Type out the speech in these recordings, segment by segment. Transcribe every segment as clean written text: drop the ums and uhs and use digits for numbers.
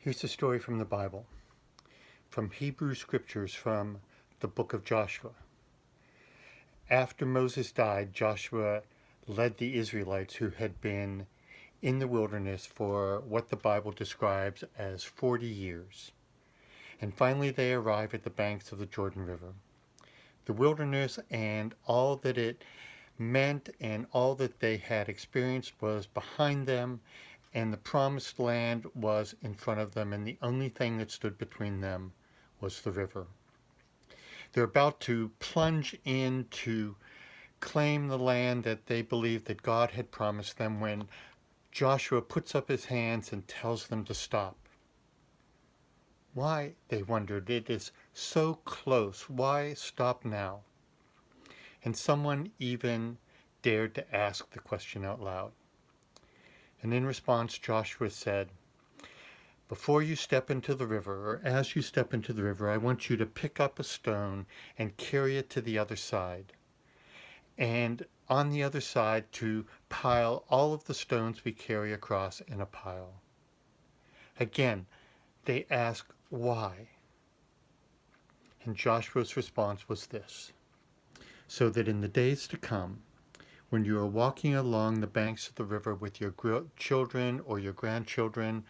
Here's a story from the Bible, from Hebrew scriptures from the book of Joshua. After Moses died, Joshua led the Israelites who had been in the wilderness for what the Bible describes as 40 years. And finally they arrive at the banks of the Jordan River. The wilderness and all that it meant and all that they had experienced was behind them, and the promised land was in front of them, and the only thing that stood between them was the river. They're about to plunge in to claim the land that they believed that God had promised them when Joshua puts up his hands and tells them to stop. Why, they wondered, it is so close. Why stop now? And someone even dared to ask the question out loud. And in response, Joshua said, before you step into the river, or as you step into the river, I want you to pick up a stone and carry it to the other side. And on the other side, to pile all of the stones we carry across in a pile. Again, they ask, why? And Joshua's response was this: so that in the days to come, when you are walking along the banks of the river with your children or your grandchildren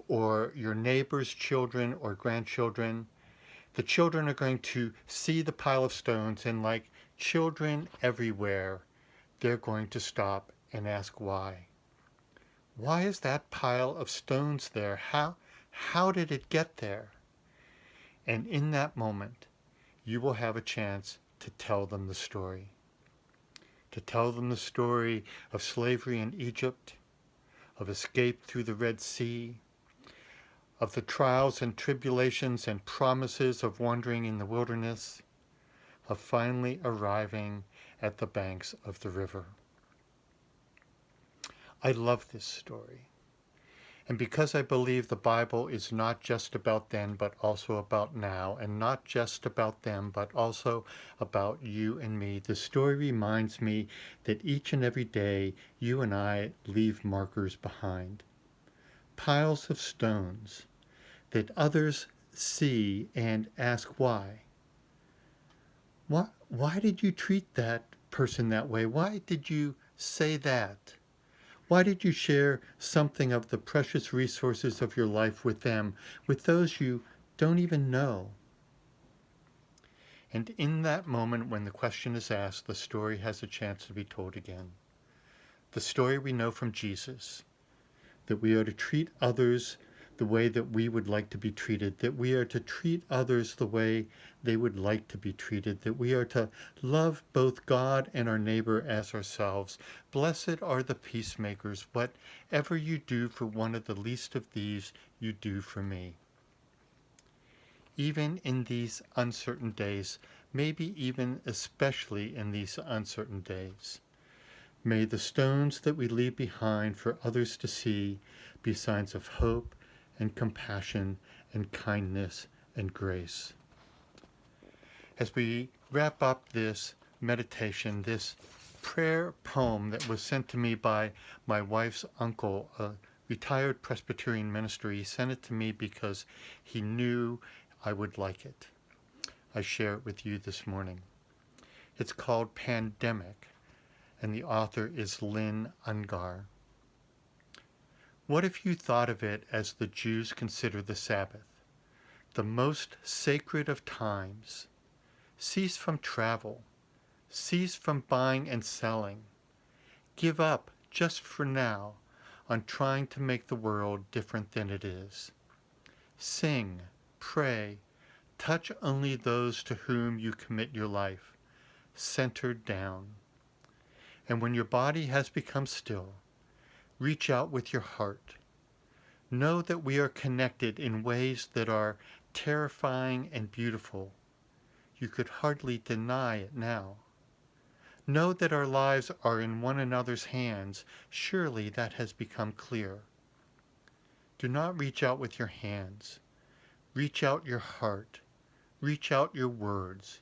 or your neighbor's children or grandchildren, the children are going to see the pile of stones, and like children everywhere, they're going to stop and ask why. Why is that pile of stones there? How did it get there? And in that moment, you will have a chance to tell them the story. To tell them the story of slavery in Egypt, of escape through the Red Sea, of the trials and tribulations and promises of wandering in the wilderness, of finally arriving at the banks of the river. I love this story. And because I believe the Bible is not just about then, but also about now, and not just about them, but also about you and me, the story reminds me that each and every day you and I leave markers behind. Piles of stones that others see and ask why. Why did you treat that person that way? Why did you say that? Why did you share something of the precious resources of your life with them, with those you don't even know? And in that moment when the question is asked, the story has a chance to be told again. The story we know from Jesus, that we are to treat others the way that we would like to be treated, that we are to treat others the way they would like to be treated, that we are to love both God and our neighbor as ourselves. Blessed are the peacemakers. Whatever you do for one of the least of these, you do for me. Even in these uncertain days, maybe even especially in these uncertain days, may the stones that we leave behind for others to see be signs of hope and compassion and kindness and grace. As we wrap up this meditation, this prayer poem that was sent to me by my wife's uncle, a retired Presbyterian minister, he sent it to me because he knew I would like it. I share it with you this morning. It's called Pandemic, and the author is Lynn Ungar. What if you thought of it as the Jews consider the Sabbath, the most sacred of times? Cease from travel, cease from buying and selling. Give up, just for now, on trying to make the world different than it is. Sing, pray, touch only those to whom you commit your life, centered down. And when your body has become still, reach out with your heart. Know that we are connected in ways that are terrifying and beautiful. You could hardly deny it now. Know that our lives are in one another's hands. Surely that has become clear. Do not reach out with your hands. Reach out your heart. Reach out your words.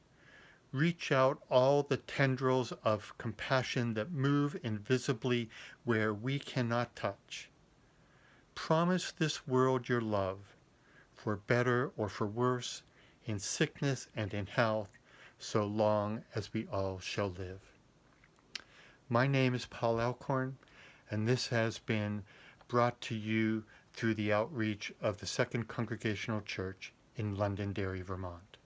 Reach out all the tendrils of compassion that move invisibly where we cannot touch. promise this world your love, for better or for worse, in sickness and in health, so long as we all shall live. My name is Paul Alcorn, and this has been brought to you through the outreach of the Second Congregational Church in Londonderry, Vermont.